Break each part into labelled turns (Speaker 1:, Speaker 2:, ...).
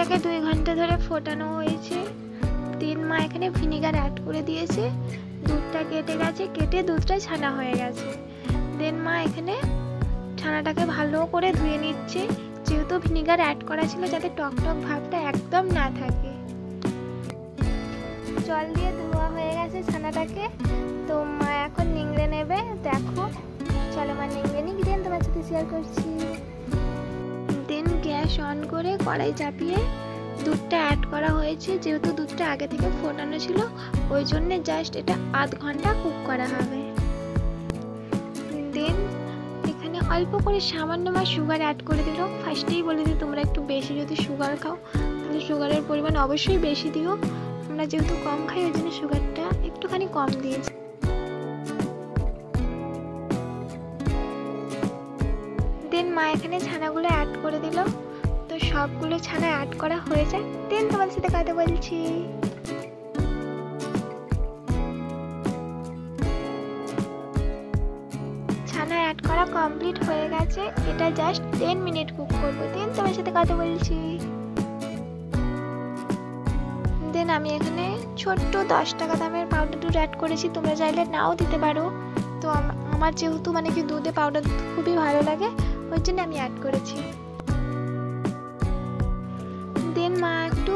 Speaker 1: দুধটাকে 2 ঘন্টা ধরে ফোটানো হয়েছে। দেন মা এখানে ভিনিগার অ্যাড করে দিয়েছে। দুধটা কেটে গেছে, কেটে দুধটা ছানা হয়ে গেছে। দেন মা এখানে ছানাটাকে ভালো করে ধুয়ে নিচ্ছে, যেহেতু ভিনিগার অ্যাড করা ছিল যাতে টক টক ভাবটা একদম না থাকে। জল দিয়ে ধোয়া হয়ে গেছে ছানাটাকে। তো মা এখন নিংড়ে নেবে। দেখো, চলো মা নিংড়ে নিক, দেন তোমার সাথে শেয়ার করছি। দেন গ্যাস অন করে কড়াই চাপিয়ে দুধটা অ্যাড করা হয়েছে। যেহেতু দুধটা আগে থেকে ফোটানো ছিল, ওই জন্য জাস্ট এটা আধ ঘন্টা কুক করা হবে। দেন এখানে অল্প করে সামান্য মা সুগার অ্যাড করে দিল। ফার্স্টেই বলে দিই, তোমরা একটু বেশি যদি সুগার খাও তাহলে সুগারের পরিমাণ অবশ্যই বেশি দিও। আমরা যেহেতু কম খাই ওই জন্য সুগারটা একটুখানি কম দিয়েছি। দেন মা এখানে ছানাগুলো অ্যাড করে দিল। তো সবগুলো ছানা অ্যাড করা হয়ে যায়। দেন তোমার সাথে কথা বলছি। ছানা অ্যাড করা কমপ্লিট হয়ে গেছে। এটা জাস্ট 10 মিনিট কুক করবো। দেন তোমার সাথে কথা বলছি। দেন আমি এখানে ছোট্ট 10 টাকা দামের পাউডার দুধ অ্যাড করেছি। তোমরা চাইলে নাও দিতে পারো। তো আমার যেহেতু মানে কি দুধে পাউডার খুবই ভালো লাগে, ওই জন্য আমি অ্যাড করেছি। দেন মা একটু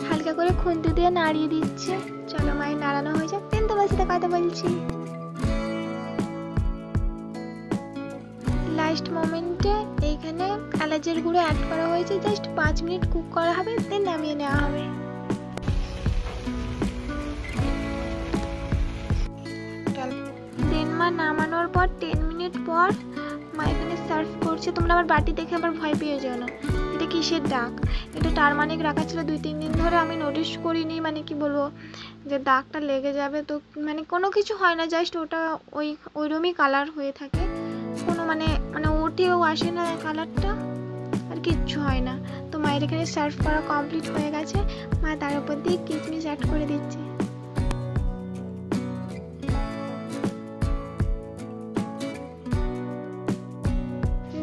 Speaker 1: হালকা করে খুন্তি দিয়ে নাড়িয়ে দিচ্ছে। চলো মায়ের নাড়ানো হয়ে যাক, দেন তোমার সাথে কথা বলছি। লাস্ট মোমেন্টে এইখানে এলাচের গুঁড়ো অ্যাড করা হয়েছে। জাস্ট 5 মিনিট কুক করা হবে, দেন নামিয়ে নেওয়া হবে। দেন মা নামানোর পর 10 মিনিট পর মা এখানে সার্ভ করছে। তোমরা আবার বাটি দেখে আবার ভয় পেয়ে যেও না। এটা কিসের দাগ? এটা টারমারিক রাখা ছিল 2-3 দিন ধরে, আমি নোটিস করিনি। মানে কি বলবো, যে দাগটা লেগে যাবে, তো মানে কোনো কিছু হয় না, জাস্ট ওটা ওইরকমই কালার হয়ে থাকে। কোনো মানে ওঠেও আসে না কালারটা, আর কিচ্ছু হয় না। তো মায়ের এখানে সার্ভ করা কমপ্লিট হয়ে গেছে। মা তার উপর দিয়ে কিশমিশ অ্যাড করে দিচ্ছে।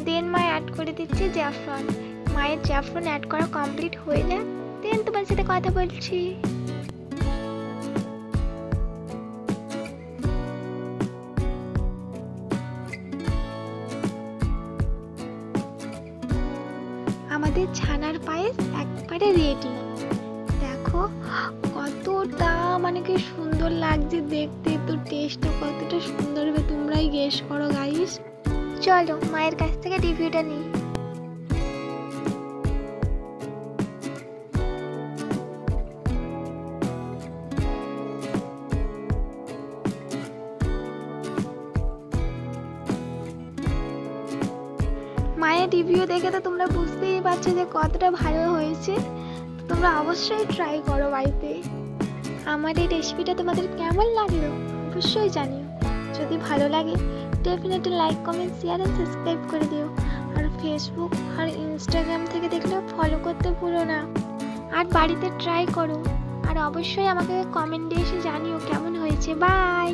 Speaker 1: দেন মা অ্যাড করে দিচ্ছে জাফরান। মায়ের জাফরান অ্যাড করা কমপ্লিট হয়ে যায়। দেন তোমার সাথে কথা বলছি। আমাদের ছানার পায়েস একবারে রেডি। দেখো কতটা মানে কি সুন্দর লাগছে দেখতে, তো টেস্টটা কতটা সুন্দর হবে তোমরাই গেস করো গাইস। চলো মায়ের কাছ থেকে রিভিউটা নিই। মায়ের রিভিউ দেখে তো তোমরা বুঝতেই পারছো যে কতটা ভালো হয়েছে। তোমরা অবশ্যই ট্রাই করো বাড়িতে। আমার এই রেসিপিটা তোমাদের কেমন লাগলো অবশ্যই জানিও। যদি ভালো লাগে definitely like, comment, share and subscribe করে দিও। আর ফেসবুক আর ইনস্টাগ্রাম থেকে দেখলে ফলো করতে ভুলো না। আর বাড়িতে ট্রাই করো। আর অবশ্যই আমাকে কমেন্টে এসে জানিও কেমন হয়েছে। বাই।